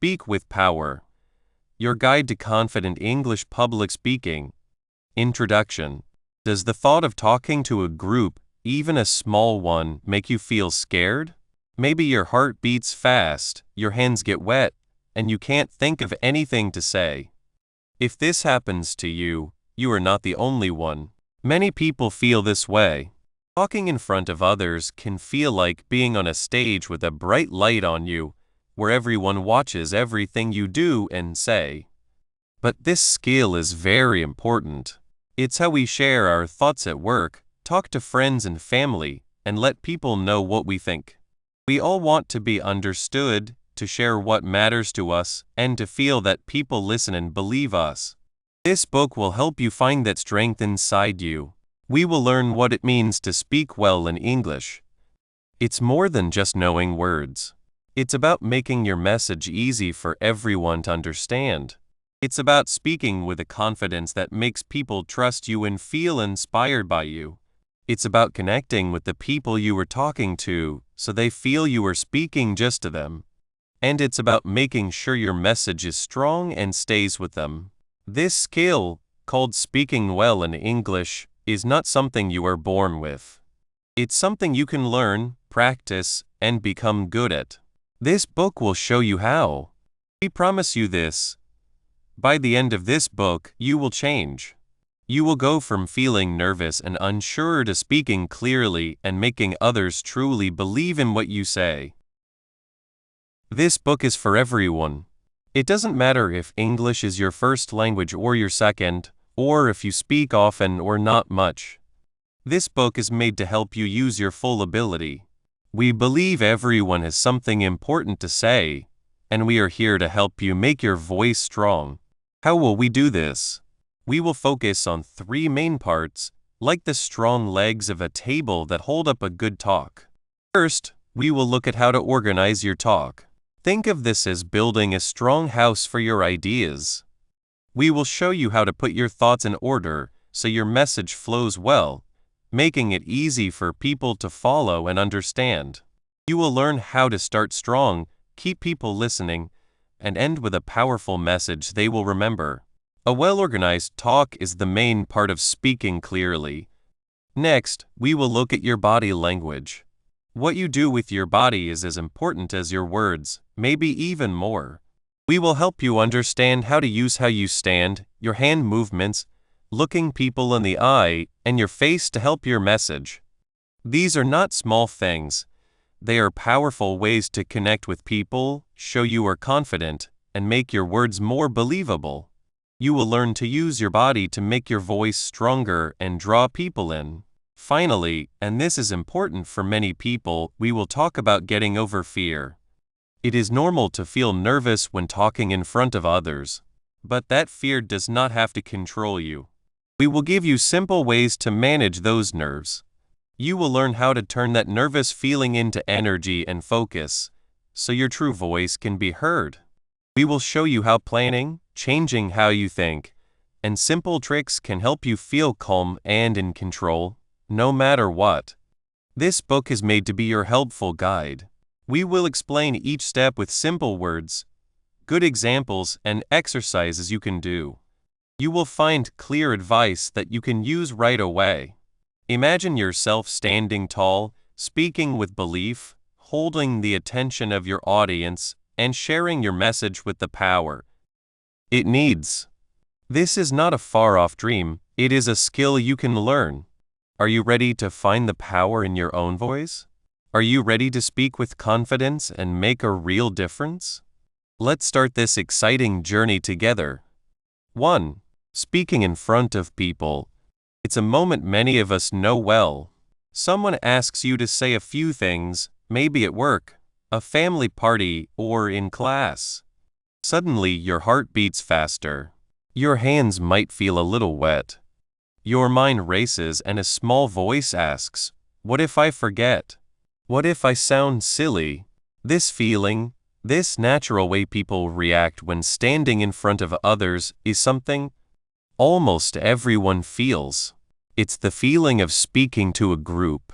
Speak with Power. Your Guide to Confident English Public Speaking. Introduction. Does the thought of talking to a group, even a small one, make you feel scared? Maybe your heart beats fast, your hands get wet, and you can't think of anything to say. If this happens to you, you are not the only one. Many people feel this way. Talking in front of others can feel like being on a stage with a bright light on you, where everyone watches everything you do and say. But this skill is very important. It's how we share our thoughts at work, talk to friends and family, and let people know what we think. We all want to be understood, to share what matters to us, and to feel that people listen and believe us. This book will help you find that strength inside you. We will learn what it means to speak well in English. It's more than just knowing words. It's about making your message easy for everyone to understand. It's about speaking with a confidence that makes people trust you and feel inspired by you. It's about connecting with the people you are talking to so they feel you are speaking just to them. And it's about making sure your message is strong and stays with them. This skill, called speaking well in English, is not something you are born with. It's something you can learn, practice, and become good at. This book will show you how. We promise you this. By the end of this book, you will change. You will go from feeling nervous and unsure to speaking clearly and making others truly believe in what you say. This book is for everyone. It doesn't matter if English is your first language or your second, or if you speak often or not much. This book is made to help you use your full ability. We believe everyone has something important to say, and we are here to help you make your voice strong. How will we do this? We will focus on 3 main parts, like the strong legs of a table that hold up a good talk. First, we will look at how to organize your talk. Think of this as building a strong house for your ideas. We will show you how to put your thoughts in order so your message flows well, making it easy for people to follow and understand. You will learn how to start strong, keep people listening, and end with a powerful message they will remember. A well-organized talk is the main part of speaking clearly. Next, we will look at your body language. What you do with your body is as important as your words, maybe even more. We will help you understand how to use how you stand, your hand movements, looking people in the eye, and your face to help your message. These are not small things. They are powerful ways to connect with people, show you are confident, and make your words more believable. You will learn to use your body to make your voice stronger and draw people in. Finally, and this is important for many people, we will talk about getting over fear. It is normal to feel nervous when talking in front of others, but that fear does not have to control you. We will give you simple ways to manage those nerves. You will learn how to turn that nervous feeling into energy and focus, so your true voice can be heard. We will show you how planning, changing how you think, and simple tricks can help you feel calm and in control, no matter what. This book is made to be your helpful guide. We will explain each step with simple words, good examples, and exercises you can do. You will find clear advice that you can use right away. Imagine yourself standing tall, speaking with belief, holding the attention of your audience, and sharing your message with the power it needs. This is not a far-off dream, it is a skill you can learn. Are you ready to find the power in your own voice? Are you ready to speak with confidence and make a real difference? Let's start this exciting journey together. 1. Speaking in front of people. It's a moment many of us know well. Someone asks you to say a few things, maybe at work, a family party, or in class. Suddenly, your heart beats faster. Your hands might feel a little wet. Your mind races and a small voice asks, "What if I forget? What if I sound silly?" This feeling, this natural way people react when standing in front of others, is something almost everyone feels. It's the feeling of speaking to a group.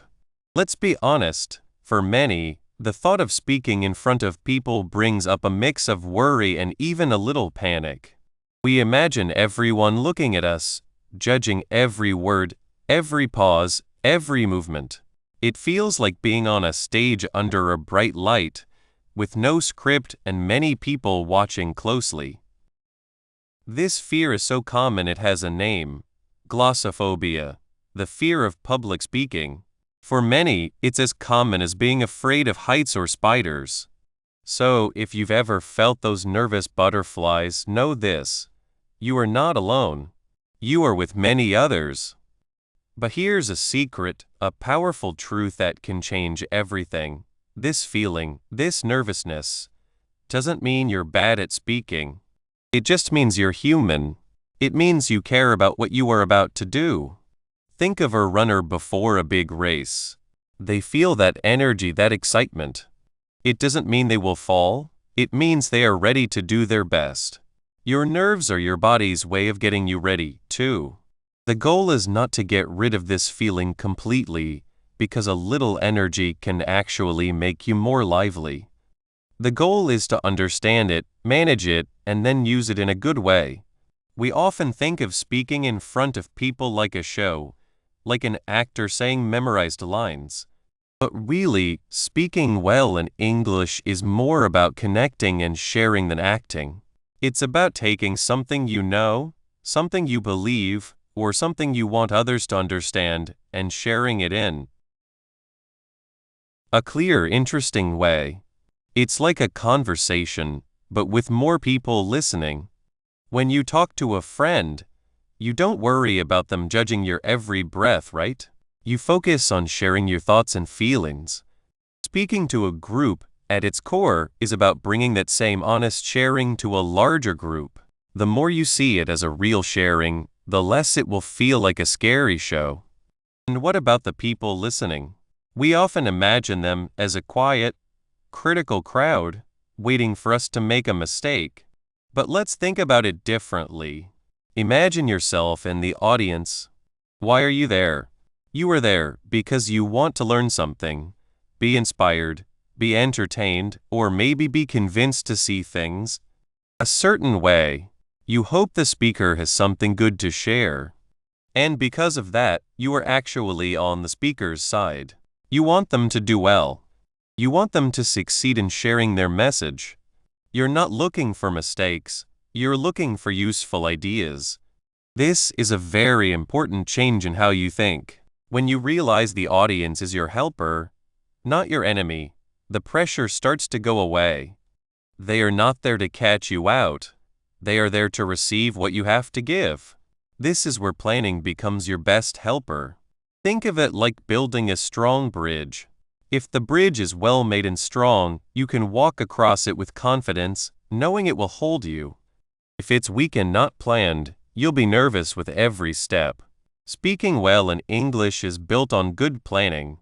Let's be honest, for many, The thought of speaking in front of people brings up a mix of worry and even a little panic. We imagine everyone looking at us, judging every word, every pause, every movement. It feels like being on a stage under a bright light, with no script and many people watching closely. This fear is so common it has a name: glossophobia, the fear of public speaking. For many, it's as common as being afraid of heights or spiders. So, if you've ever felt those nervous butterflies, know this: you are not alone. You are with many others. But here's a secret, a powerful truth that can change everything. This feeling, this nervousness, doesn't mean you're bad at speaking. It just means you're human. It means you care about what you are about to do. Think of a runner before a big race. They feel that energy, that excitement. It doesn't mean they will fall. It means they are ready to do their best. Your nerves are your body's way of getting you ready, too. The goal is not to get rid of this feeling completely, because a little energy can actually make you more lively. The goal is to understand it, manage it, and then use it in a good way. We often think of speaking in front of people like a show, like an actor saying memorized lines. But really, speaking well in English is more about connecting and sharing than acting. It's about taking something you know, something you believe, or something you want others to understand, and sharing it in a clear, interesting way. It's like a conversation, but with more people listening. When you talk to a friend, you don't worry about them judging your every breath, right? You focus on sharing your thoughts and feelings. Speaking to a group, at its core, is about bringing that same honest sharing to a larger group. The more you see it as a real sharing, the less it will feel like a scary show. And what about the people listening? We often imagine them as a quiet, critical crowd, waiting for us to make a mistake. But let's think about it differently. Imagine yourself in the audience. Why are you there? You are there because you want to learn something, be inspired, be entertained, or maybe be convinced to see things a certain way. You hope the speaker has something good to share. And because of that, you are actually on the speaker's side. You want them to do well. You want them to succeed in sharing their message. You're not looking for mistakes. You're looking for useful ideas. This is a very important change in how you think. When you realize the audience is your helper, not your enemy, the pressure starts to go away. They are not there to catch you out. They are there to receive what you have to give. This is where planning becomes your best helper. Think of it like building a strong bridge. If the bridge is well made and strong, you can walk across it with confidence, knowing it will hold you. If it's weak and not planned, you'll be nervous with every step. Speaking well in English is built on good planning.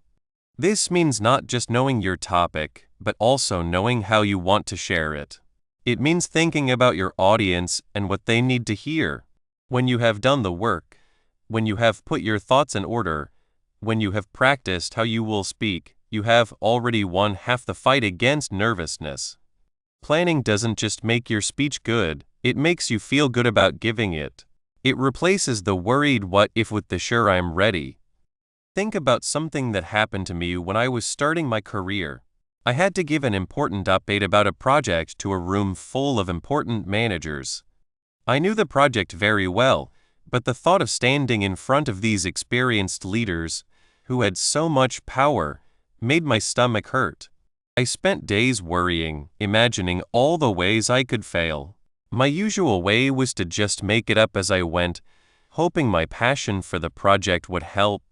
This means not just knowing your topic, but also knowing how you want to share it. It means thinking about your audience and what they need to hear. When you have done the work, when you have put your thoughts in order, when you have practiced how you will speak, you have already won half the fight against nervousness. Planning doesn't just make your speech good, it makes you feel good about giving it. It replaces the worried what if with the sure I'm ready. Think about something that happened to me when I was starting my career. I had to give an important update about a project to a room full of important managers. I knew the project very well, but the thought of standing in front of these experienced leaders, who had so much power, made my stomach hurt. I spent days worrying, imagining all the ways I could fail. My usual way was to just make it up as I went, hoping my passion for the project would help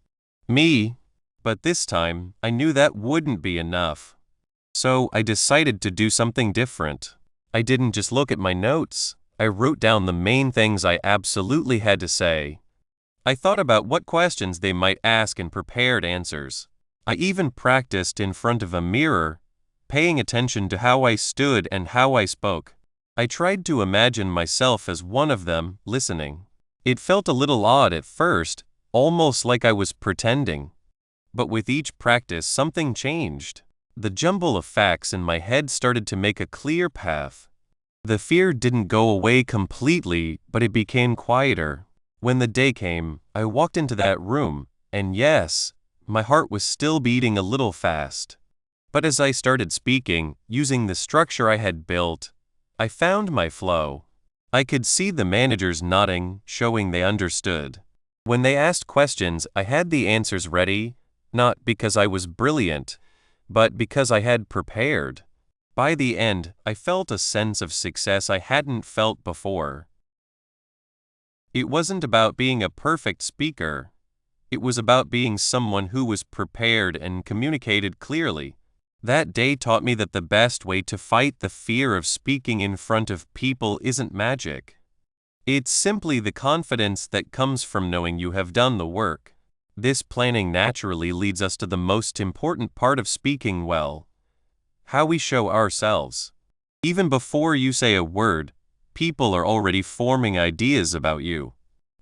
me. But this time, I knew that wouldn't be enough. So I decided to do something different. I didn't just look at my notes. I wrote down the main things I absolutely had to say. I thought about what questions they might ask and prepared answers. I even practiced in front of a mirror, paying attention to how I stood and how I spoke. I tried to imagine myself as one of them, listening. It felt a little odd at first, almost like I was pretending. But with each practice, something changed. The jumble of facts in my head started to make a clear path. The fear didn't go away completely, but it became quieter. When the day came, I walked into that room, and yes, my heart was still beating a little fast. But as I started speaking, using the structure I had built, I found my flow. I could see the managers nodding, showing they understood. When they asked questions, I had the answers ready, not because I was brilliant, but because I had prepared. By the end, I felt a sense of success I hadn't felt before. It wasn't about being a perfect speaker. It was about being someone who was prepared and communicated clearly. That day taught me that the best way to fight the fear of speaking in front of people isn't magic. It's simply the confidence that comes from knowing you have done the work. This planning naturally leads us to the most important part of speaking well: how we show ourselves. Even before you say a word, people are already forming ideas about you.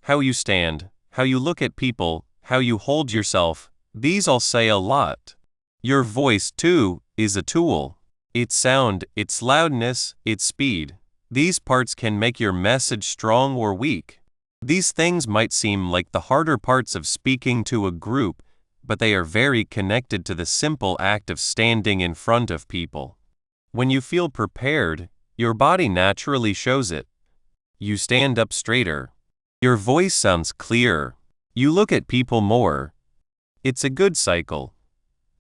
How you stand, how you look at people, how you hold yourself, these all say a lot. Your voice, too, is a tool. Its sound, its loudness, its speed. These parts can make your message strong or weak. These things might seem like the harder parts of speaking to a group, but they are very connected to the simple act of standing in front of people. When you feel prepared, your body naturally shows it. You stand up straighter. Your voice sounds clearer. You look at people more. It's a good cycle.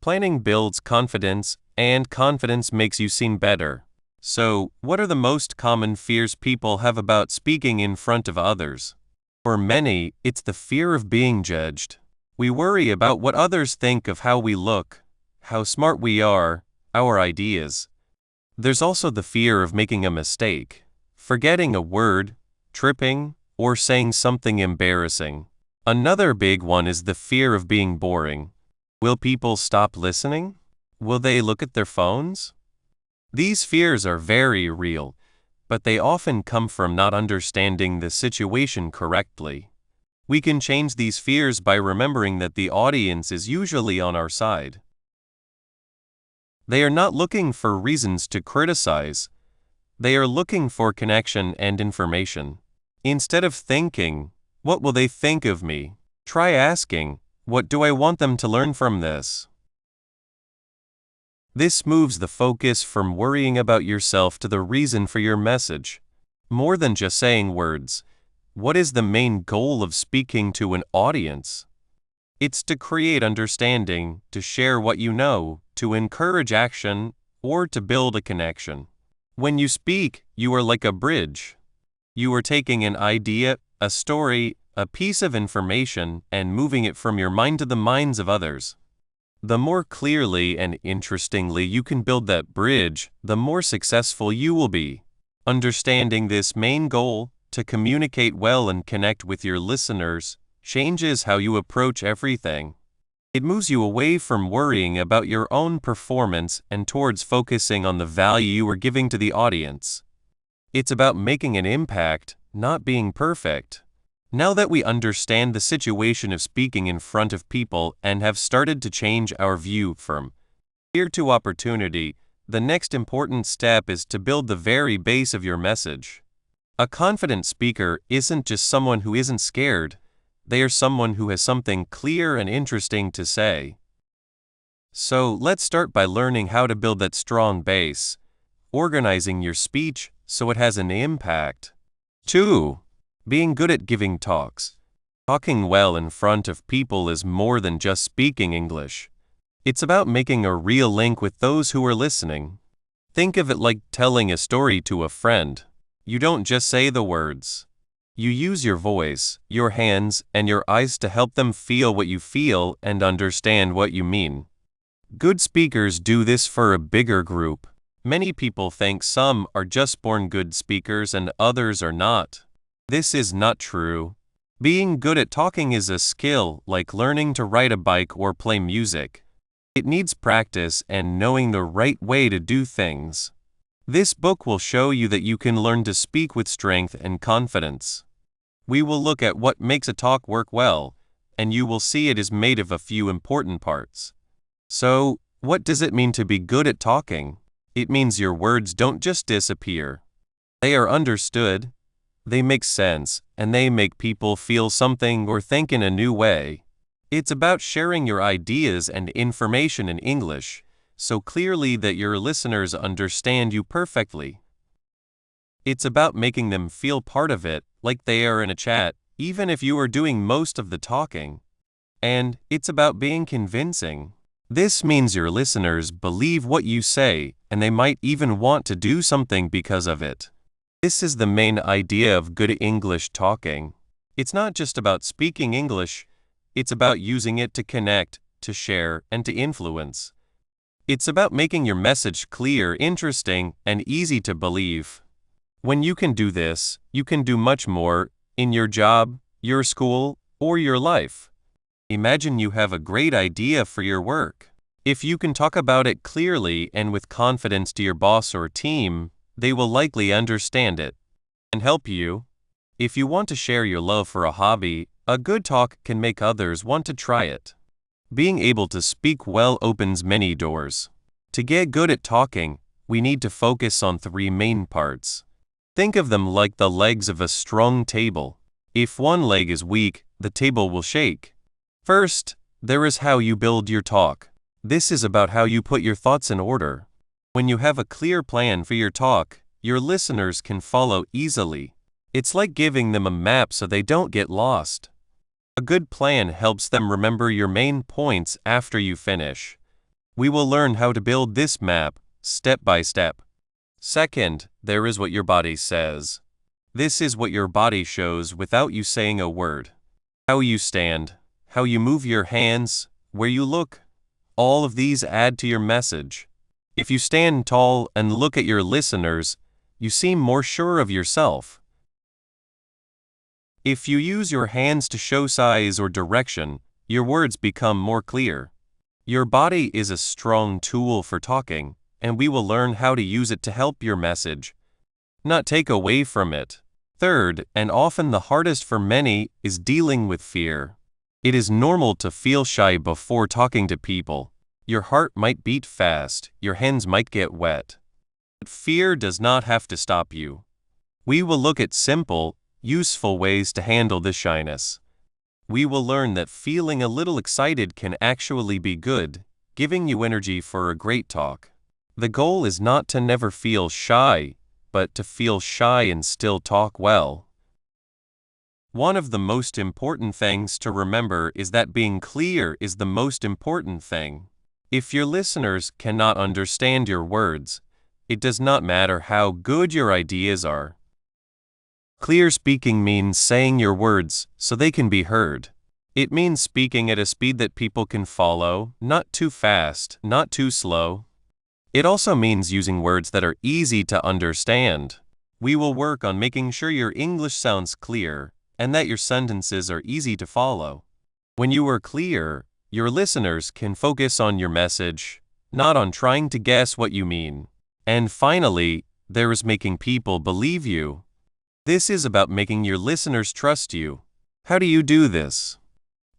Planning builds confidence, and confidence makes you seem better. So, what are the most common fears people have about speaking in front of others? For many, it's the fear of being judged. We worry about what others think of how we look, how smart we are, our ideas. There's also the fear of making a mistake, forgetting a word, tripping, or saying something embarrassing. Another big one is the fear of being boring. Will people stop listening? Will they look at their phones? These fears are very real, but they often come from not understanding the situation correctly. We can change these fears by remembering that the audience is usually on our side. They are not looking for reasons to criticize. They are looking for connection and information. Instead of thinking, "What will they think of me?" try asking, "What do I want them to learn from this?" This moves the focus from worrying about yourself to the reason for your message. More than just saying words, what is the main goal of speaking to an audience? It's to create understanding, to share what you know, to encourage action, or to build a connection. When you speak, you are like a bridge. You are taking an idea, a story, a piece of information, and moving it from your mind to the minds of others. The more clearly and interestingly you can build that bridge, the more successful you will be. Understanding this main goal, to communicate well and connect with your listeners, changes how you approach everything. It moves you away from worrying about your own performance and towards focusing on the value you are giving to the audience. It's about making an impact, not being perfect. Now that we understand the situation of speaking in front of people and have started to change our view from fear to opportunity, the next important step is to build the very base of your message. A confident speaker isn't just someone who isn't scared. They are someone who has something clear and interesting to say. So let's start by learning how to build that strong base, organizing your speech so it has an impact. 2. Being good at giving talks. Talking well in front of people is more than just speaking English. It's about making a real link with those who are listening. Think of it like telling a story to a friend. You don't just say the words. You use your voice, your hands, and your eyes to help them feel what you feel and understand what you mean. Good speakers do this for a bigger group. Many people think some are just born good speakers and others are not. This is not true. Being good at talking is a skill, like learning to ride a bike or play music. It needs practice and knowing the right way to do things. This book will show you that you can learn to speak with strength and confidence. We will look at what makes a talk work well, and you will see it is made of a few important parts. So, What does it mean to be good at talking? It means your words don't just disappear. They are understood, they make sense, and they make people feel something or think in a new way. It's about sharing your ideas and information in English, so clearly that your listeners understand you perfectly. It's about making them feel part of it, like they are in a chat, even if you are doing most of the talking. And it's about being convincing. This means your listeners believe what you say, and they might even want to do something because of it. This is the main idea of good English talking. It's not just about speaking English, it's about using it to connect, to share, and to influence. It's about making your message clear, interesting, and easy to believe. When you can do this, you can do much more in your job, your school, or your life. Imagine you have a great idea for your work. If you can talk about it clearly and with confidence to your boss or team, they will likely understand it and help you. If you want to share your love for a hobby, a good talk can make others want to try it. Being able to speak well opens many doors. To get good at talking, we need to focus on three main parts. Think of them like the legs of a strong table. If one leg is weak, the table will shake. First, there is how you build your talk. This is about how you put your thoughts in order. When you have a clear plan for your talk, your listeners can follow easily. It's like giving them a map so they don't get lost. A good plan helps them remember your main points after you finish. We will learn how to build this map, step by step. Second, there is what your body says. This is what your body shows without you saying a word. How you stand, how you move your hands, where you look. All of these add to your message. If you stand tall and look at your listeners, you seem more sure of yourself. If you use your hands to show size or direction, your words become more clear. Your body is a strong tool for talking, and we will learn how to use it to help your message, not take away from it. Third, and often the hardest for many, is dealing with fear. It is normal to feel shy before talking to people. Your heart might beat fast, your hands might get wet. But fear does not have to stop you. We will look at simple, useful ways to handle this shyness. We will learn that feeling a little excited can actually be good, giving you energy for a great talk. The goal is not to never feel shy, but to feel shy and still talk well. One of the most important things to remember is that being clear is the most important thing. If your listeners cannot understand your words, it does not matter how good your ideas are. Clear speaking means saying your words so they can be heard. It means speaking at a speed that people can follow, not too fast, not too slow. It also means using words that are easy to understand. We will work on making sure your English sounds clear and that your sentences are easy to follow. When you are clear, your listeners can focus on your message, not on trying to guess what you mean. And finally, there is making people believe you. This is about making your listeners trust you. How do you do this?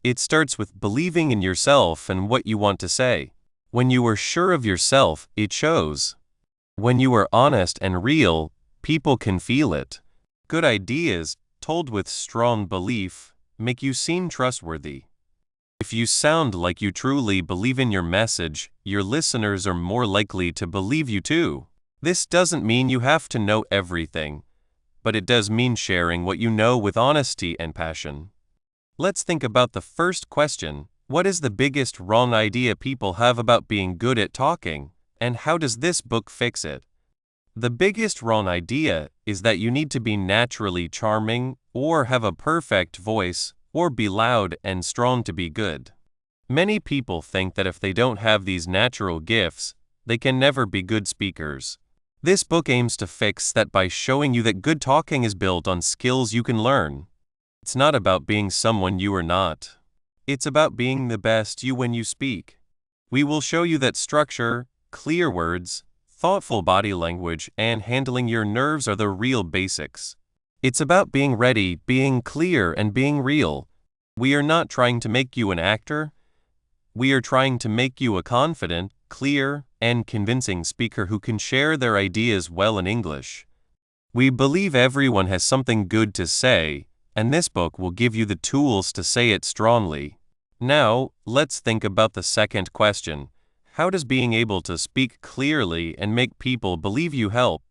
It starts with believing in yourself and what you want to say. When you are sure of yourself, it shows. When you are honest and real, people can feel it. Good ideas, told with strong belief, make you seem trustworthy. If you sound like you truly believe in your message, your listeners are more likely to believe you too. This doesn't mean you have to know everything, but it does mean sharing what you know with honesty and passion. Let's think about the first question. What is the biggest wrong idea people have about being good at talking, and how does this book fix it? The biggest wrong idea is that you need to be naturally charming, or have a perfect voice, or be loud and strong to be good. Many people think that if they don't have these natural gifts, they can never be good speakers. This book aims to fix that by showing you that good talking is built on skills you can learn. It's not about being someone you are not. It's about being the best you when you speak. We will show you that structure, clear words, thoughtful body language, and handling your nerves are the real basics. It's about being ready, being clear, and being real. We are not trying to make you an actor. We are trying to make you a confident, clear, and convincing speaker who can share their ideas well in English. We believe everyone has something good to say, and this book will give you the tools to say it strongly. Now, let's think about the second question. How does being able to speak clearly and make people believe you help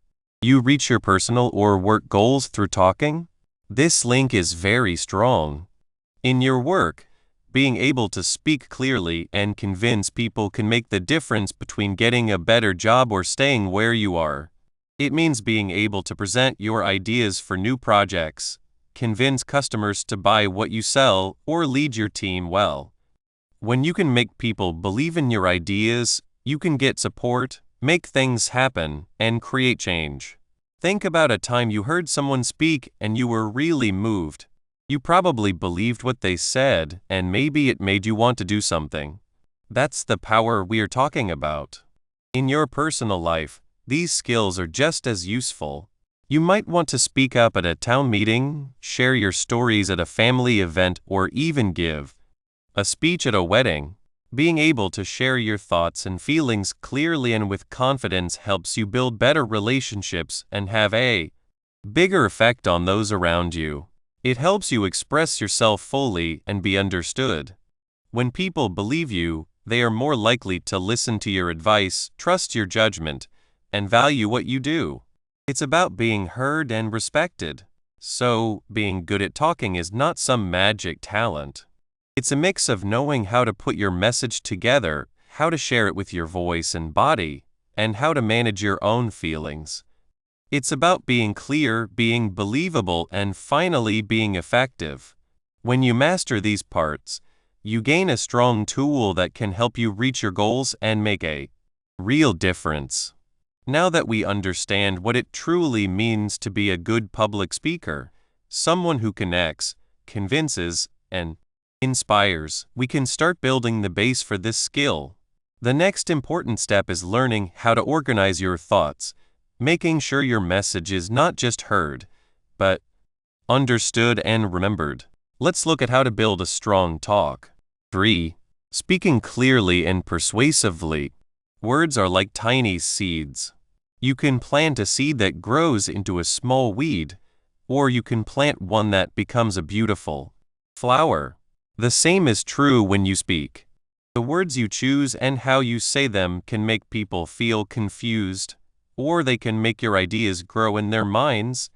you reach your personal or work goals through talking? This link is very strong. In your work, being able to speak clearly and convince people can make the difference between getting a better job or staying where you are. It means being able to present your ideas for new projects, convince customers to buy what you sell, or lead your team well. When you can make people believe in your ideas, you can get support, make things happen, and create change. Think about a time you heard someone speak and you were really moved. You probably believed what they said, and maybe it made you want to do something. That's the power we are talking about. In your personal life, these skills are just as useful. You might want to speak up at a town meeting, share your stories at a family event, or even give a speech at a wedding. Being able to share your thoughts and feelings clearly and with confidence helps you build better relationships and have a bigger effect on those around you. It helps you express yourself fully and be understood. When people believe you, they are more likely to listen to your advice, trust your judgment, and value what you do. It's about being heard and respected. So, being good at talking is not some magic talent. It's a mix of knowing how to put your message together, how to share it with your voice and body, and how to manage your own feelings. It's about being clear, being believable, and finally being effective. When you master these parts, you gain a strong tool that can help you reach your goals and make a real difference. Now that we understand what it truly means to be a good public speaker, someone who connects, convinces, and inspires, we can start building the base for this skill. The next important step is learning how to organize your thoughts, making sure your message is not just heard, but understood and remembered. Let's look at how to build a strong talk. 3. Speaking clearly and persuasively. Words are like tiny seeds. You can plant a seed that grows into a small weed, or you can plant one that becomes a beautiful flower. The same is true when you speak. The words you choose and how you say them can make people feel confused, or they can make your ideas grow in their minds,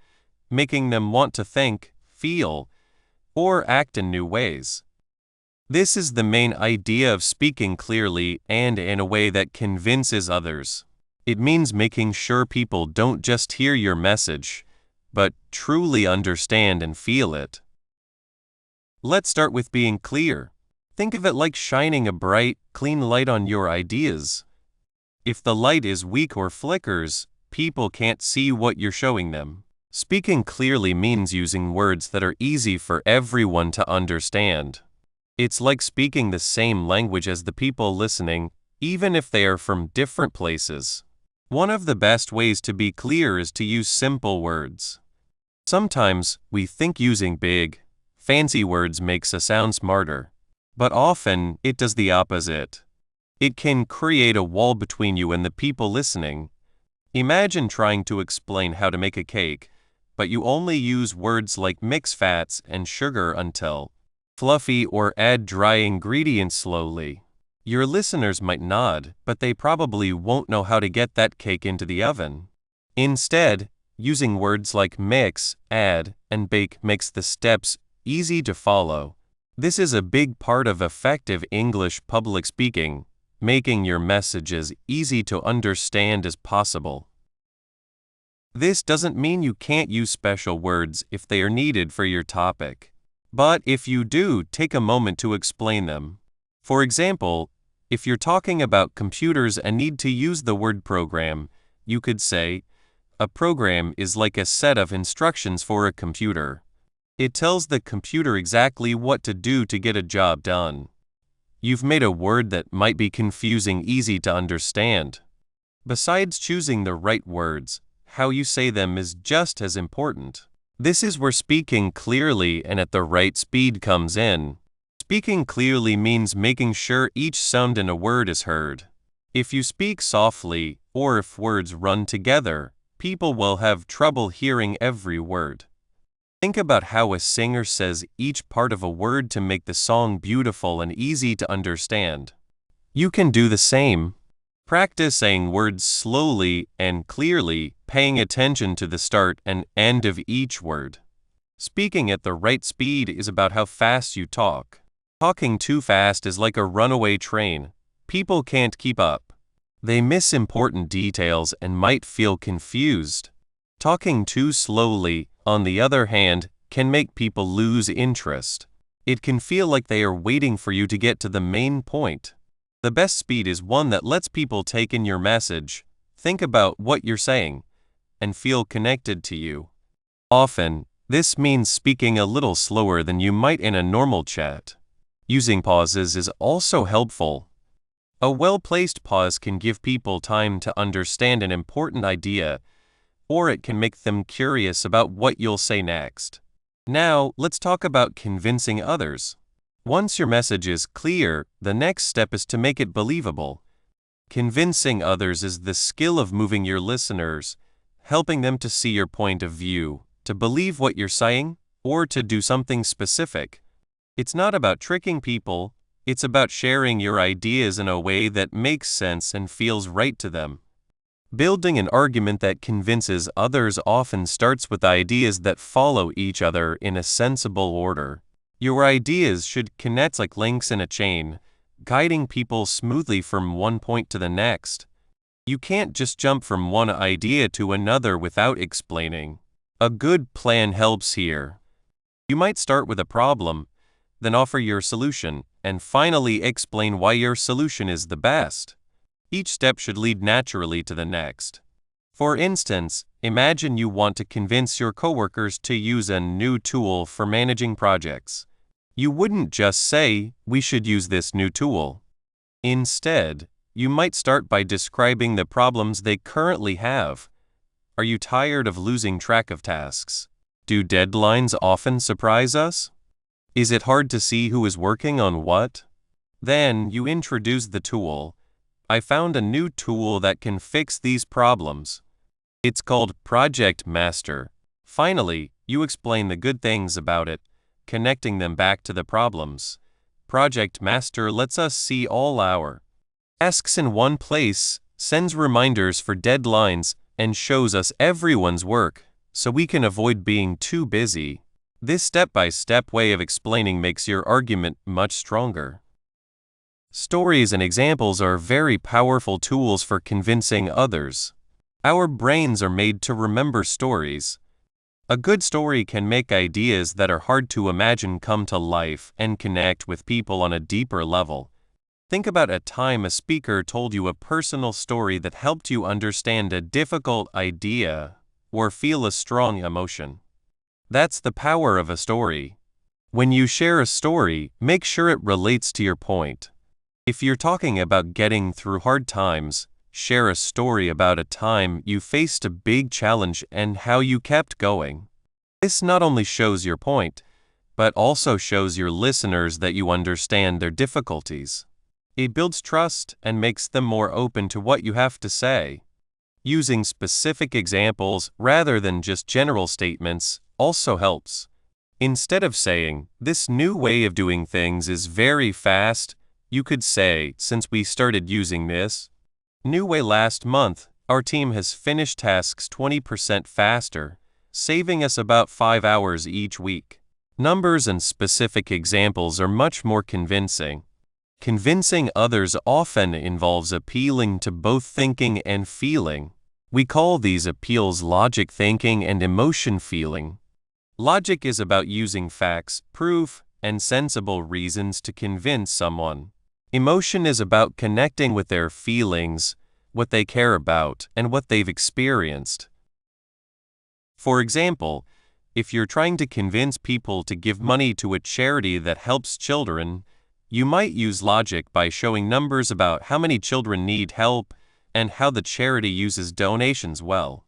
making them want to think, feel, or act in new ways. This is the main idea of speaking clearly and in a way that convinces others. It means making sure people don't just hear your message, but truly understand and feel it. Let's start with being clear. Think of it like shining a bright, clean light on your ideas. If the light is weak or flickers, people can't see what you're showing them. Speaking clearly means using words that are easy for everyone to understand. It's like speaking the same language as the people listening, even if they are from different places. One of the best ways to be clear is to use simple words. Sometimes we think using big, fancy words makes us sound smarter, but often it does the opposite. It can create a wall between you and the people listening. Imagine trying to explain how to make a cake, but you only use words like mix fats and sugar until fluffy or add dry ingredients slowly. Your listeners might nod, but they probably won't know how to get that cake into the oven. Instead, using words like mix, add, and bake makes the steps easy to follow. This is a big part of effective English public speaking, making your message as easy to understand as possible. This doesn't mean you can't use special words if they are needed for your topic. But if you do, take a moment to explain them. For example, if you're talking about computers and need to use the word program, you could say, a program is like a set of instructions for a computer. It tells the computer exactly what to do to get a job done. You've made a word that might be confusing easy to understand. Besides choosing the right words, how you say them is just as important. This is where speaking clearly and at the right speed comes in. Speaking clearly means making sure each sound in a word is heard. If you speak softly, or if words run together, people will have trouble hearing every word. Think about how a singer says each part of a word to make the song beautiful and easy to understand. You can do the same. Practice saying words slowly and clearly, paying attention to the start and end of each word. Speaking at the right speed is about how fast you talk. Talking too fast is like a runaway train. People can't keep up. They miss important details and might feel confused. Talking too slowly, on the other hand, can make people lose interest. It can feel like they are waiting for you to get to the main point. The best speed is one that lets people take in your message, think about what you're saying, and feel connected to you. Often, this means speaking a little slower than you might in a normal chat. Using pauses is also helpful. A well-placed pause can give people time to understand an important idea, or it can make them curious about what you'll say next. Now, let's talk about convincing others. Once your message is clear, the next step is to make it believable. Convincing others is the skill of moving your listeners, helping them to see your point of view, to believe what you're saying, or to do something specific. It's not about tricking people, it's about sharing your ideas in a way that makes sense and feels right to them. Building an argument that convinces others often starts with ideas that follow each other in a sensible order. Your ideas should connect like links in a chain, guiding people smoothly from one point to the next. You can't just jump from one idea to another without explaining. A good plan helps here. You might start with a problem, then offer your solution, and finally explain why your solution is the best. Each step should lead naturally to the next. For instance, imagine you want to convince your coworkers to use a new tool for managing projects. You wouldn't just say, "We should use this new tool." Instead, you might start by describing the problems they currently have. Are you tired of losing track of tasks? Do deadlines often surprise us? Is it hard to see who is working on what? Then you introduce the tool. I found a new tool that can fix these problems. It's called Project Master. Finally, you explain the good things about it, connecting them back to the problems. Project Master lets us see all our tasks in one place, sends reminders for deadlines, and shows us everyone's work, so we can avoid being too busy. This step-by-step way of explaining makes your argument much stronger. Stories and examples are very powerful tools for convincing others. Our brains are made to remember stories. A good story can make ideas that are hard to imagine come to life and connect with people on a deeper level. Think about a time a speaker told you a personal story that helped you understand a difficult idea or feel a strong emotion. That's the power of a story. When you share a story, make sure it relates to your point. If you're talking about getting through hard times, share a story about a time you faced a big challenge and how you kept going. This not only shows your point, but also shows your listeners that you understand their difficulties. It builds trust and makes them more open to what you have to say. Using specific examples rather than just general statements also helps. Instead of saying, "This new way of doing things is very fast," you could say, "Since we started using this new way last month, our team has finished tasks 20% faster, saving us about 5 hours each week." Numbers and specific examples are much more convincing. Convincing others often involves appealing to both thinking and feeling. We call these appeals logic thinking and emotion feeling. Logic is about using facts, proof, and sensible reasons to convince someone. Emotion is about connecting with their feelings, what they care about, and what they've experienced. For example, if you're trying to convince people to give money to a charity that helps children, you might use logic by showing numbers about how many children need help and how the charity uses donations well.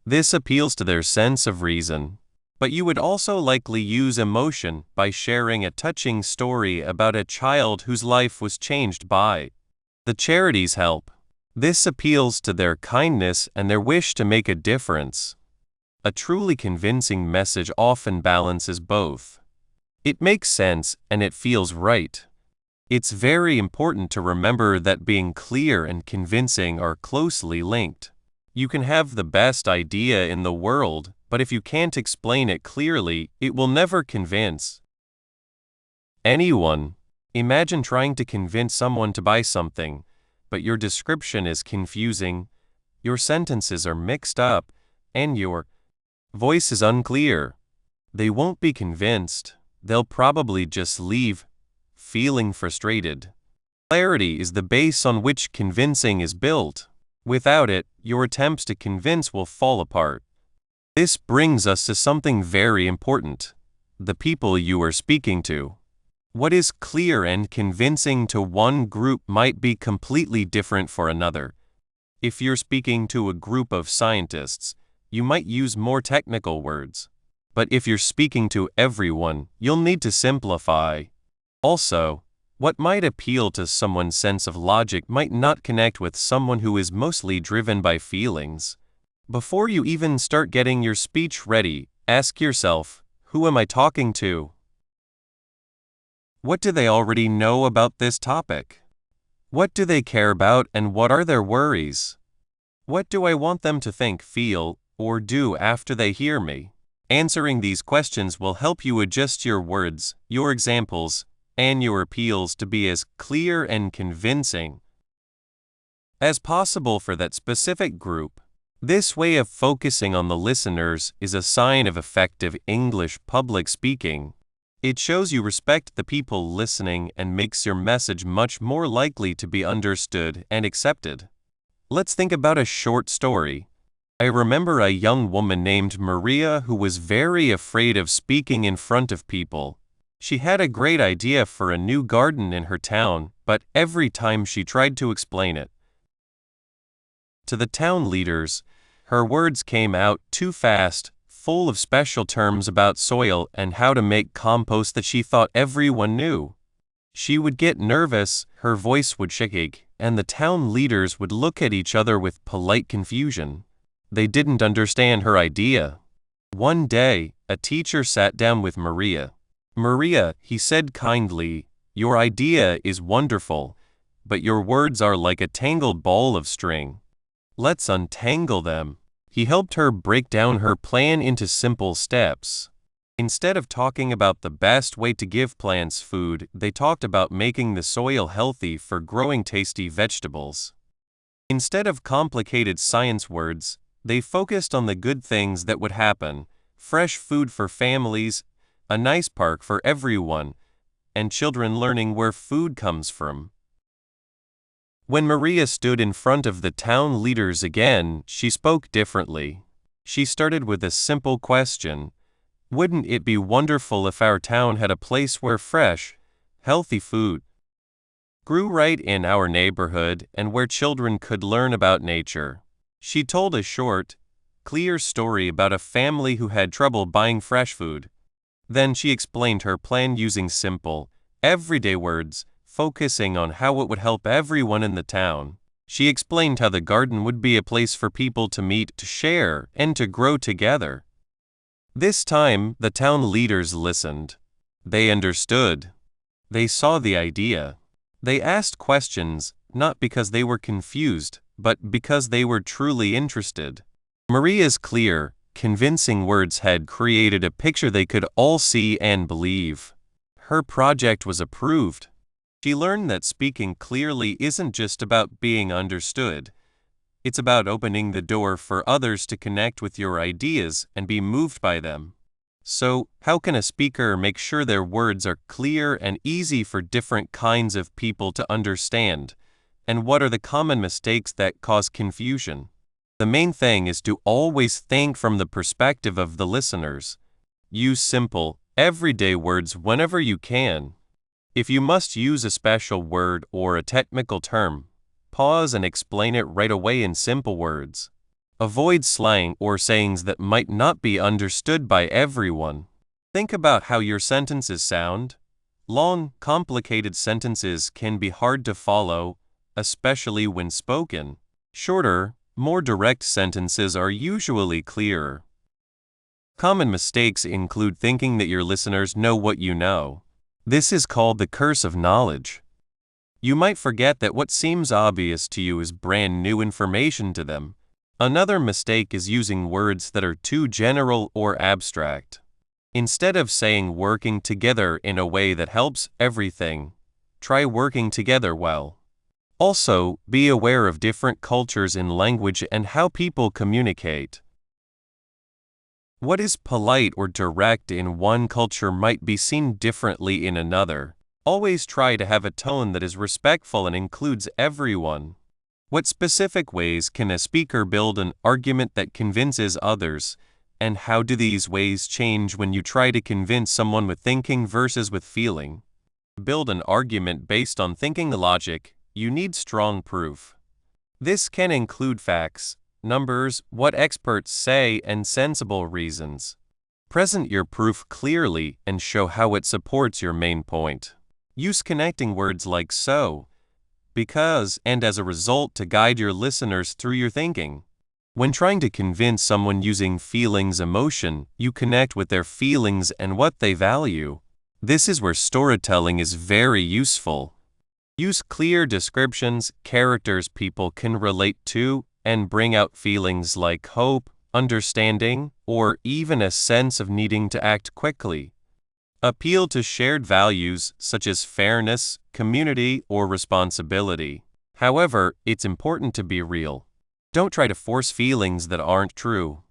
This appeals to their sense of reason. But you would also likely use emotion by sharing a touching story about a child whose life was changed by The charities help. This appeals to their kindness and their wish to make a difference. A truly convincing message often balances both. It makes sense and it feels right. It's very important to remember that being clear and convincing are closely linked. You can have the best idea in the world, but if you can't explain it clearly, it will never convince anyone. Imagine trying to convince someone to buy something, but your description is confusing, your sentences are mixed up, and your voice is unclear. They won't be convinced. They'll probably just leave, feeling frustrated. Clarity is the base on which convincing is built. Without it, your attempts to convince will fall apart. This brings us to something very important: the people you are speaking to. What is clear and convincing to one group might be completely different for another. If you're speaking to a group of scientists, you might use more technical words. But if you're speaking to everyone, you'll need to simplify. Also, what might appeal to someone's sense of logic might not connect with someone who is mostly driven by feelings. Before you even start getting your speech ready, ask yourself, who am I talking to? What do they already know about this topic? What do they care about and what are their worries? What do I want them to think, feel, or do after they hear me? Answering these questions will help you adjust your words, your examples, and your appeals to be as clear and convincing as possible for that specific group. This way of focusing on the listeners is a sign of effective English public speaking. It shows you respect the people listening and makes your message much more likely to be understood and accepted. Let's think about a short story. I remember a young woman named Maria who was very afraid of speaking in front of people. She had a great idea for a new garden in her town, but every time she tried to explain it to the town leaders, her words came out too fast, full of special terms about soil and how to make compost that she thought everyone knew. She would get nervous, her voice would shake, and the town leaders would look at each other with polite confusion. They didn't understand her idea. One day, a teacher sat down with Maria. "Maria," he said kindly, "your idea is wonderful, but your words are like a tangled ball of string. Let's untangle them." He helped her break down her plan into simple steps. Instead of talking about the best way to give plants food, they talked about making the soil healthy for growing tasty vegetables. Instead of complicated science words, they focused on the good things that would happen: fresh food for families, a nice park for everyone, and children learning where food comes from. When Maria stood in front of the town leaders again, she spoke differently. She started with a simple question: wouldn't it be wonderful if our town had a place where fresh, healthy food grew right in our neighborhood and where children could learn about nature? She told a short, clear story about a family who had trouble buying fresh food. Then she explained her plan using simple, everyday words, focusing on how it would help everyone in the town. She explained how the garden would be a place for people to meet, to share, and to grow together. This time, the town leaders listened. They understood. They saw the idea. They asked questions, not because they were confused, but because they were truly interested. Maria's clear, convincing words had created a picture they could all see and believe. Her project was approved. She learned that speaking clearly isn't just about being understood. It's about opening the door for others to connect with your ideas and be moved by them. So, how can a speaker make sure their words are clear and easy for different kinds of people to understand? And what are the common mistakes that cause confusion? The main thing is to always think from the perspective of the listeners. Use simple, everyday words whenever you can. If you must use a special word or a technical term, pause and explain it right away in simple words. Avoid slang or sayings that might not be understood by everyone. Think about how your sentences sound. Long, complicated sentences can be hard to follow, especially when spoken. Shorter, more direct sentences are usually clearer. Common mistakes include thinking that your listeners know what you know. This is called the curse of knowledge. You might forget that what seems obvious to you is brand new information to them. Another mistake is using words that are too general or abstract. Instead of saying working together in a way that helps everything, try working together well. Also, be aware of different cultures in language and how people communicate. What is polite or direct in one culture might be seen differently in another. Always try to have a tone that is respectful and includes everyone. What specific ways can a speaker build an argument that convinces others, and how do these ways change when you try to convince someone with thinking versus with feeling? To build an argument based on thinking logic, you need strong proof. This can include facts, numbers, what experts say, and sensible reasons. Present your proof clearly and show how it supports your main point. Use connecting words like so, because, and as a result to guide your listeners through your thinking. When trying to convince someone using feelings emotion, you connect with their feelings and what they value. This is where storytelling is very useful. Use clear descriptions, characters people can relate to, and bring out feelings like hope, understanding, or even a sense of needing to act quickly. Appeal to shared values such as fairness, community, or responsibility. However, it's important to be real. Don't try to force feelings that aren't true.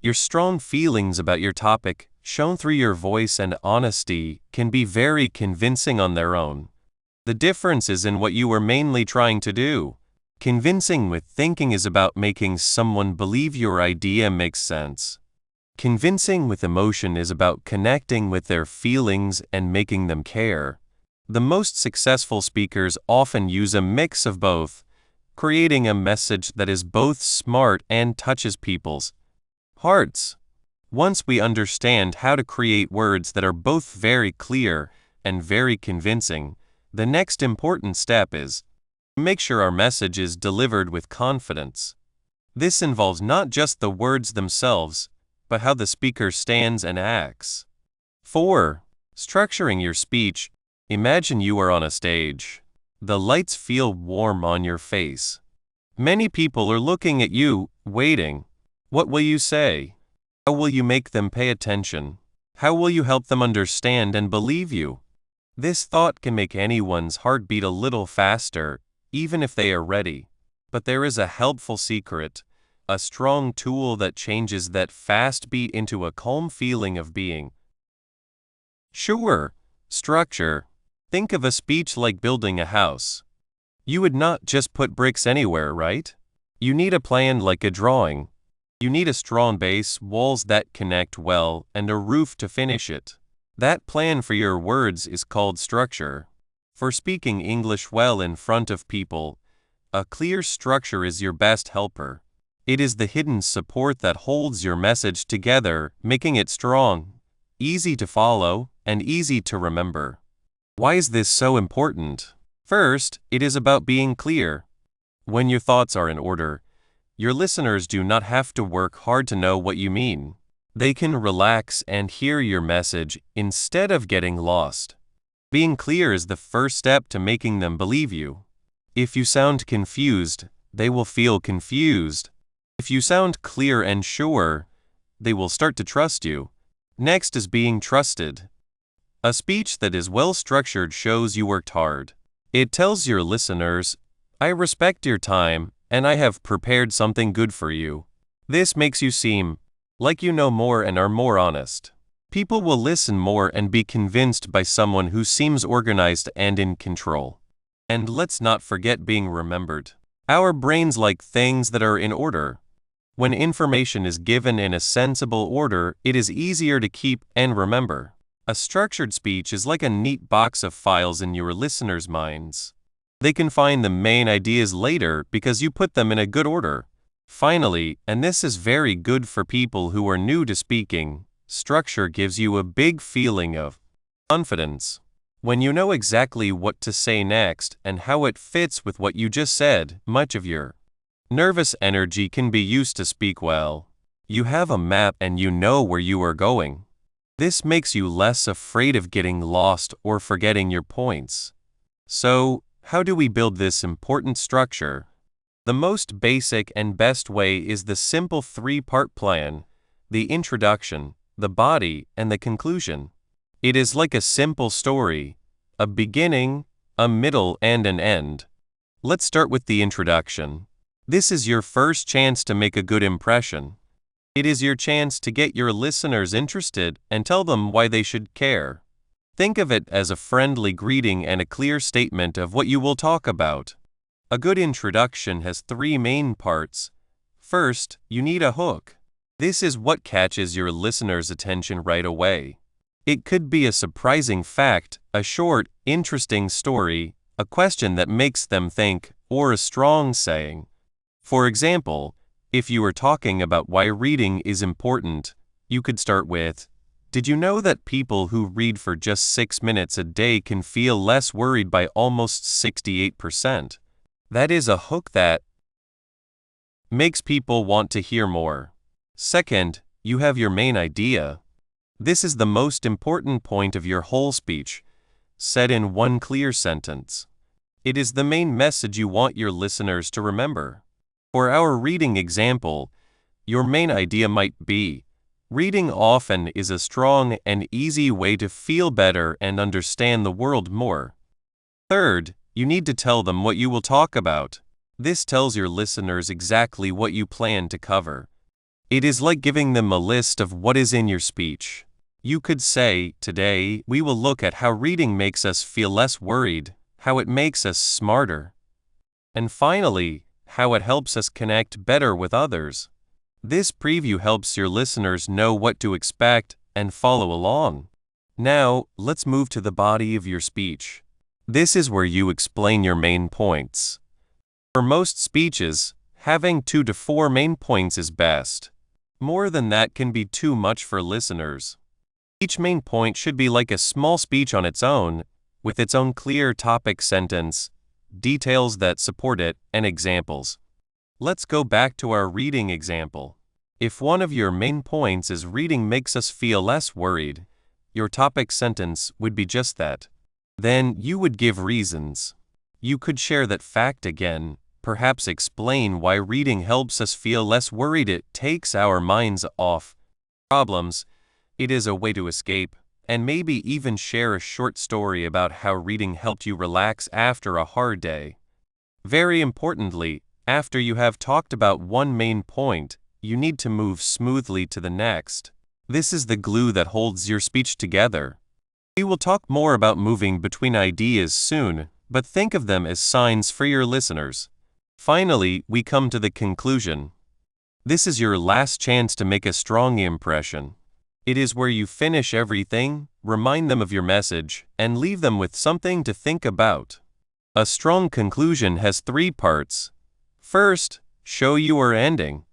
Your strong feelings about your topic, shown through your voice and honesty, can be very convincing on their own. The difference is in what you are mainly trying to do. Convincing with thinking is about making someone believe your idea makes sense. Convincing with emotion is about connecting with their feelings and making them care. The most successful speakers often use a mix of both, creating a message that is both smart and touches people's hearts. Once we understand how to create words that are both very clear and very convincing, the next important step is to make sure our message is delivered with confidence. This involves not just the words themselves, but how the speaker stands and acts. 4. Structuring your speech. Imagine you are on a stage. The lights feel warm on your face. Many people are looking at you, waiting. What will you say? How will you make them pay attention? How will you help them understand and believe you? This thought can make anyone's heart beat a little faster, even if they are ready. But there is a helpful secret, a strong tool that changes that fast beat into a calm feeling of being. Sure, structure. Think of a speech like building a house. You would not just put bricks anywhere, right? You need a plan like a drawing. You need a strong base, walls that connect well, and a roof to finish it. That plan for your words is called structure. For speaking English well in front of people, a clear structure is your best helper. It is the hidden support that holds your message together, making it strong, easy to follow, and easy to remember. Why is this so important? First, it is about being clear. When your thoughts are in order, your listeners do not have to work hard to know what you mean. They can relax and hear your message instead of getting lost. Being clear is the first step to making them believe you. If you sound confused, they will feel confused. If you sound clear and sure, they will start to trust you. Next is being trusted. A speech that is well structured shows you worked hard. It tells your listeners, I respect your time, and I have prepared something good for you. This makes you seem like you know more and are more honest. People will listen more and be convinced by someone who seems organized and in control. And let's not forget being remembered. Our brains like things that are in order. When information is given in a sensible order, it is easier to keep and remember. A structured speech is like a neat box of files in your listeners' minds. They can find the main ideas later because you put them in a good order. Finally, and this is very good for people who are new to speaking, structure gives you a big feeling of confidence. When you know exactly what to say next and how it fits with what you just said, much of your nervous energy can be used to speak well. You have a map and you know where you are going. This makes you less afraid of getting lost or forgetting your points. So, how do we build this important structure? The most basic and best way is the simple three-part plan: the introduction, the body, and the conclusion. It is like a simple story: a beginning, a middle, and an end. Let's start with the introduction. This is your first chance to make a good impression. It is your chance to get your listeners interested and tell them why they should care. Think of it as a friendly greeting and a clear statement of what you will talk about. A good introduction has three main parts. First, you need a hook. This is what catches your listeners' attention right away. It could be a surprising fact, a short, interesting story, a question that makes them think, or a strong saying. For example, if you are talking about why reading is important, you could start with, "Did you know that people who read for just 6 minutes a day can feel less worried by almost 68%? That is a hook that makes people want to hear more. Second, you have your main idea. This is the most important point of your whole speech, said in one clear sentence. It is the main message you want your listeners to remember. For our reading example, your main idea might be, reading often is a strong and easy way to feel better and understand the world more. Third, you need to tell them what you will talk about. This tells your listeners exactly what you plan to cover. It is like giving them a list of what is in your speech. You could say, "Today, we will look at how reading makes us feel less worried, how it makes us smarter, and finally, how it helps us connect better with others." This preview helps your listeners know what to expect and follow along. Now, let's move to the body of your speech. This is where you explain your main points. For most speeches, having 2 to 4 main points is best. More than that can be too much for listeners. Each main point should be like a small speech on its own, with its own clear topic sentence, details that support it, and examples. Let's go back to our reading example. If one of your main points is reading makes us feel less worried, your topic sentence would be just that. Then you would give reasons. You could share that fact again, perhaps explain why reading helps us feel less worried. It takes our minds off problems. It is a way to escape, and maybe even share a short story about how reading helped you relax after a hard day. Very importantly, after you have talked about one main point, you need to move smoothly to the next. This is the glue that holds your speech together. We will talk more about moving between ideas soon, but think of them as signs for your listeners. Finally, we come to the conclusion. This is your last chance to make a strong impression. It is where you finish everything, remind them of your message, and leave them with something to think about. A strong conclusion has 3 parts. First, show you are ending.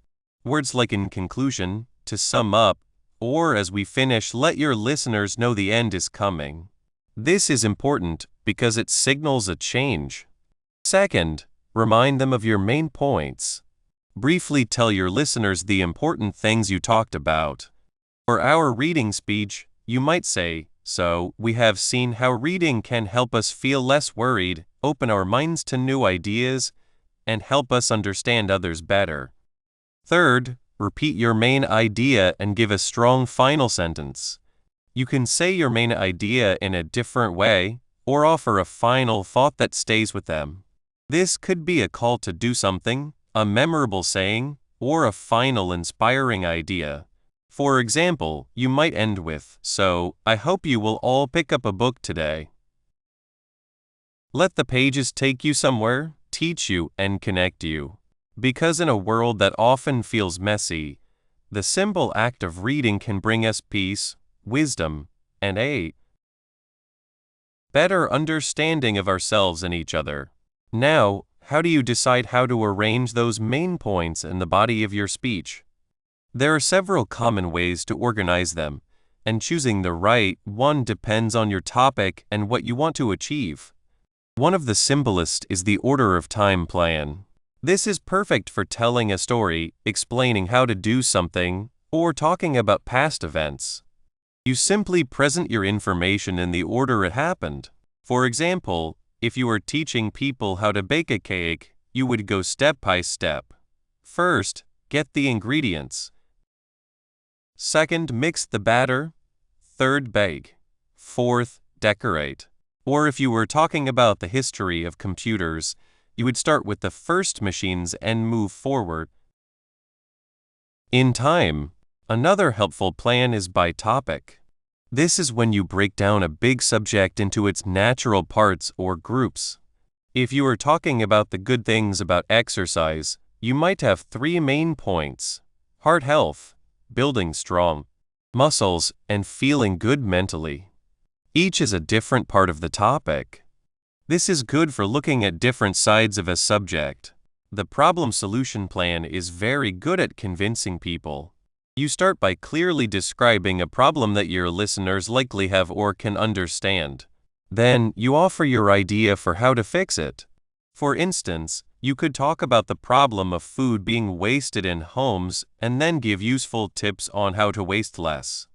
Words like in conclusion, to sum up, or as we finish, let your listeners know the end is coming. This is important because it signals a change. Second, remind them of your main points. Briefly tell your listeners the important things you talked about. For our reading speech, you might say, "So, we have seen how reading can help us feel less worried, open our minds to new ideas, and help us understand others better." Third, repeat your main idea and give a strong final sentence. You can say your main idea in a different way, or offer a final thought that stays with them. This could be a call to do something, a memorable saying, or a final inspiring idea. For example, you might end with, "So, I hope you will all pick up a book today." Let the pages take you somewhere, teach you, and connect you. Because in a world that often feels messy, the simple act of reading can bring us peace, wisdom, and a better understanding of ourselves and each other. Now, how do you decide how to arrange those main points in the body of your speech? There are several common ways to organize them, and choosing the right one depends on your topic and what you want to achieve. One of the simplest is the order of time plan. This is perfect for telling a story, explaining how to do something, or talking about past events. You simply present your information in the order it happened. For example, if you were teaching people how to bake a cake, you would go step by step. First, get the ingredients. Second, mix the batter. Third, bake. Fourth, decorate. Or if you were talking about the history of computers, you would start with the first machines and move forward. In time, another helpful plan is by topic. This is when you break down a big subject into its natural parts or groups. If you are talking about the good things about exercise, you might have 3 main points: heart health, building strong muscles, and feeling good mentally. Each is a different part of the topic. This is good for looking at different sides of a subject. The problem-solution plan is very good at convincing people. You start by clearly describing a problem that your listeners likely have or can understand. Then, you offer your idea for how to fix it. For instance, you could talk about the problem of food being wasted in homes and then give useful tips on how to waste less.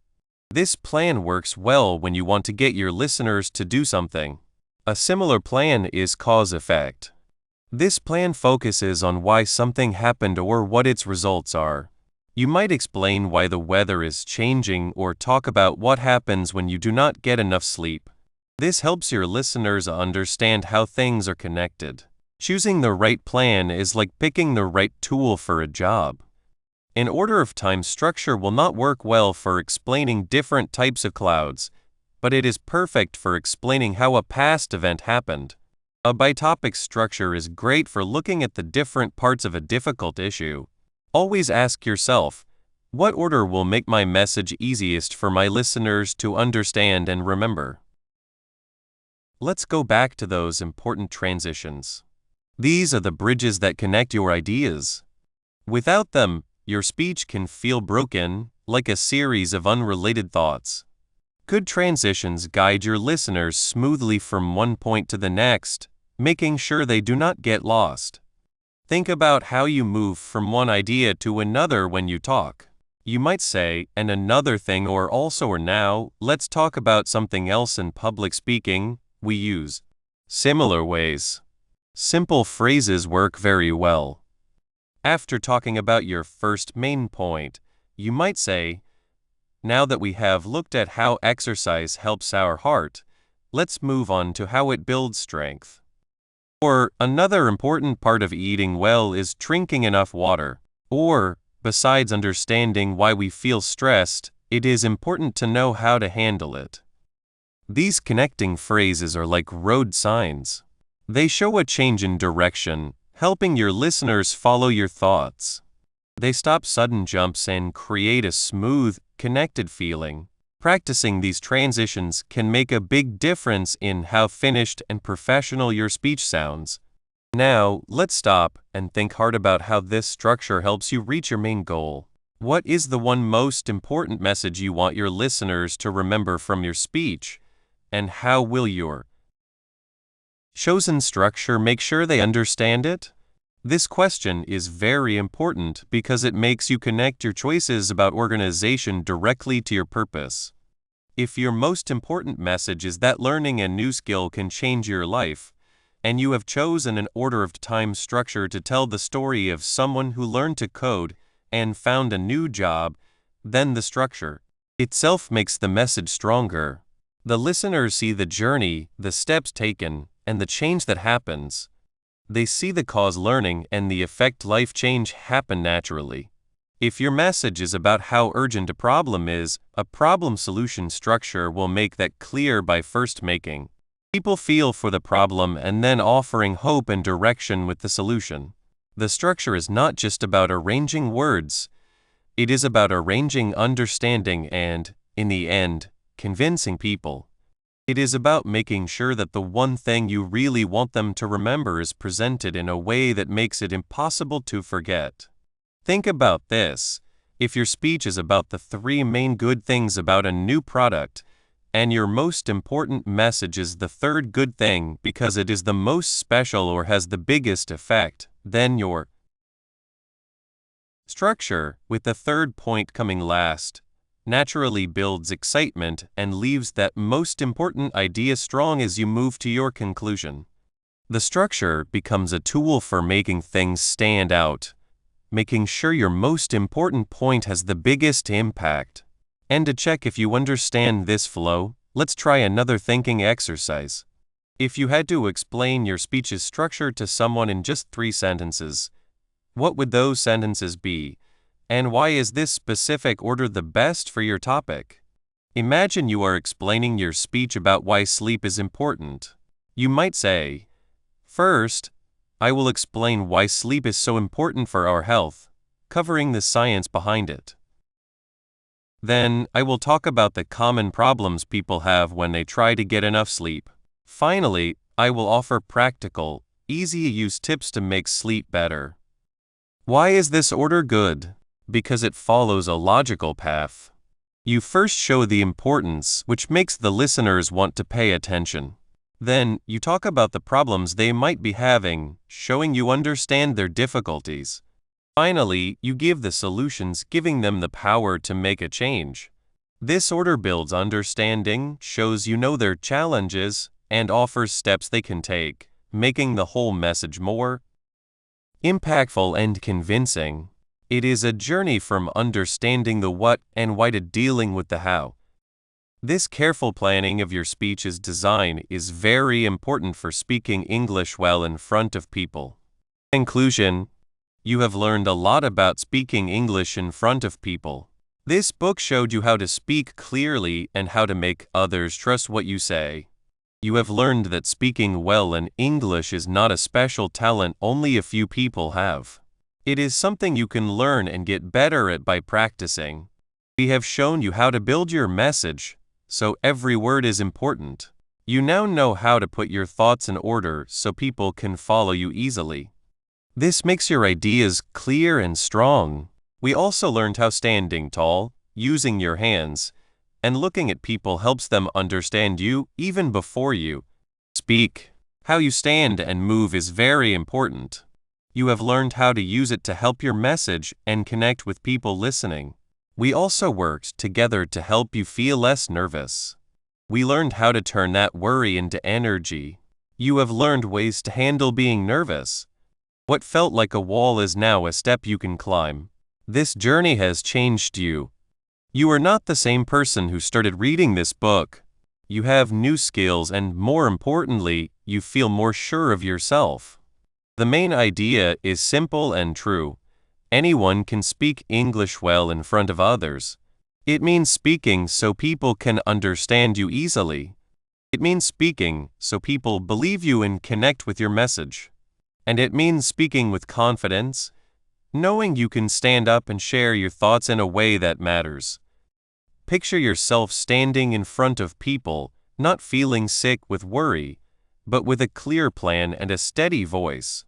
This plan works well when you want to get your listeners to do something. A similar plan is cause-effect. This plan focuses on why something happened or what its results are. You might explain why the weather is changing or talk about what happens when you do not get enough sleep. This helps your listeners understand how things are connected. Choosing the right plan is like picking the right tool for a job. An order of time structure will not work well for explaining different types of clouds, but it is perfect for explaining how a past event happened. A by-topic structure is great for looking at the different parts of a difficult issue. Always ask yourself, what order will make my message easiest for my listeners to understand and remember? Let's go back to those important transitions. These are the bridges that connect your ideas. Without them, your speech can feel broken, like a series of unrelated thoughts. Good transitions guide your listeners smoothly from one point to the next, making sure they do not get lost. Think about how you move from one idea to another when you talk. You might say, and another thing, or also, or now, let's talk about something else. In public speaking, we use similar ways. Simple phrases work very well. After talking about your first main point, you might say, now that we have looked at how exercise helps our heart, let's move on to how it builds strength. Or, another important part of eating well is drinking enough water. Or, besides understanding why we feel stressed, it is important to know how to handle it. These connecting phrases are like road signs. They show a change in direction, helping your listeners follow your thoughts. They stop sudden jumps and create a smooth, connected feeling. Practicing these transitions can make a big difference in how finished and professional your speech sounds. Now, let's stop and think hard about how this structure helps you reach your main goal. What is the one most important message you want your listeners to remember from your speech? And how will your chosen structure make sure they understand it? This question is very important because it makes you connect your choices about organization directly to your purpose. If your most important message is that learning a new skill can change your life, and you have chosen an order of time structure to tell the story of someone who learned to code and found a new job, then the structure itself makes the message stronger. The listeners see the journey, the steps taken, and the change that happens. They see the cause learning and the effect life change happen naturally. If your message is about how urgent a problem is, a problem-solution structure will make that clear by first making people feel for the problem and then offering hope and direction with the solution. The structure is not just about arranging words. It is about arranging understanding and, in the end, convincing people. It is about making sure that the one thing you really want them to remember is presented in a way that makes it impossible to forget. Think about this. If your speech is about the 3 main good things about a new product, and your most important message is the 3rd good thing because it is the most special or has the biggest effect, then your structure, with the 3rd point coming last, naturally builds excitement and leaves that most important idea strong as you move to your conclusion. The structure becomes a tool for making things stand out, making sure your most important point has the biggest impact. And to check if you understand this flow, let's try another thinking exercise. If you had to explain your speech's structure to someone in just 3 sentences, what would those sentences be? And why is this specific order the best for your topic? Imagine you are explaining your speech about why sleep is important. You might say, "First, I will explain why sleep is so important for our health, covering the science behind it. Then, I will talk about the common problems people have when they try to get enough sleep. Finally, I will offer practical, easy-to-use tips to make sleep better." Why is this order good? Because it follows a logical path. You first show the importance, which makes the listeners want to pay attention. Then, you talk about the problems they might be having, showing you understand their difficulties. Finally, you give the solutions, giving them the power to make a change. This order builds understanding, shows you know their challenges, and offers steps they can take, making the whole message more impactful and convincing. It is a journey from understanding the what and why to dealing with the how. This careful planning of your speech's design is very important for speaking English well in front of people. In conclusion, you have learned a lot about speaking English in front of people. This book showed you how to speak clearly and how to make others trust what you say. You have learned that speaking well in English is not a special talent only a few people have. It is something you can learn and get better at by practicing. We have shown you how to build your message, so every word is important. You now know how to put your thoughts in order so people can follow you easily. This makes your ideas clear and strong. We also learned how standing tall, using your hands, and looking at people helps them understand you even before you speak. How you stand and move is very important. You have learned how to use it to help your message and connect with people listening. We also worked together to help you feel less nervous. We learned how to turn that worry into energy. You have learned ways to handle being nervous. What felt like a wall is now a step you can climb. This journey has changed you. You are not the same person who started reading this book. You have new skills and, more importantly, you feel more sure of yourself. The main idea is simple and true. Anyone can speak English well in front of others. It means speaking so people can understand you easily. It means speaking so people believe you and connect with your message. And it means speaking with confidence, knowing you can stand up and share your thoughts in a way that matters. Picture yourself standing in front of people, not feeling sick with worry, but with a clear plan and a steady voice.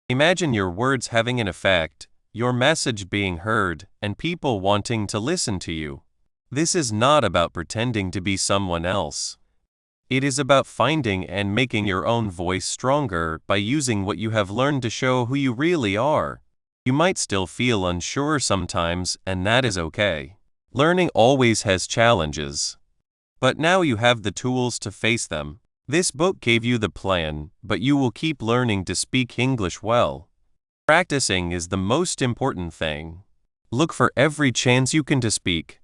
Imagine your words having an effect, your message being heard, and people wanting to listen to you. This is not about pretending to be someone else. It is about finding and making your own voice stronger by using what you have learned to show who you really are. You might still feel unsure sometimes, and that is okay. Learning always has challenges. But now you have the tools to face them. This book gave you the plan, but you will keep learning to speak English well. Practicing is the most important thing. Look for every chance you can to speak.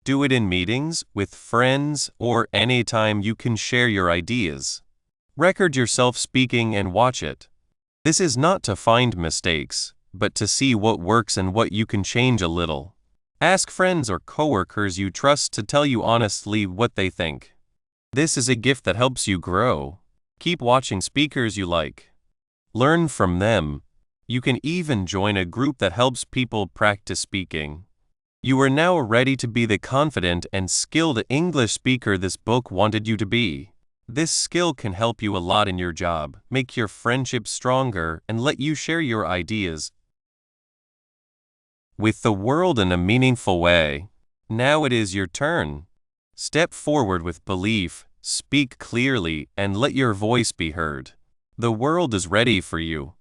Do it in meetings, with friends, or anytime you can share your ideas. Record yourself speaking and watch it. This is not to find mistakes, but to see what works and what you can change a little. Ask friends or coworkers you trust to tell you honestly what they think. This is a gift that helps you grow. Keep watching speakers you like. Learn from them. You can even join a group that helps people practice speaking. You are now ready to be the confident and skilled English speaker this book wanted you to be. This skill can help you a lot in your job, make your friendships stronger, and let you share your ideas with the world in a meaningful way. Now it is your turn. Step forward with belief, speak clearly, and let your voice be heard. The world is ready for you.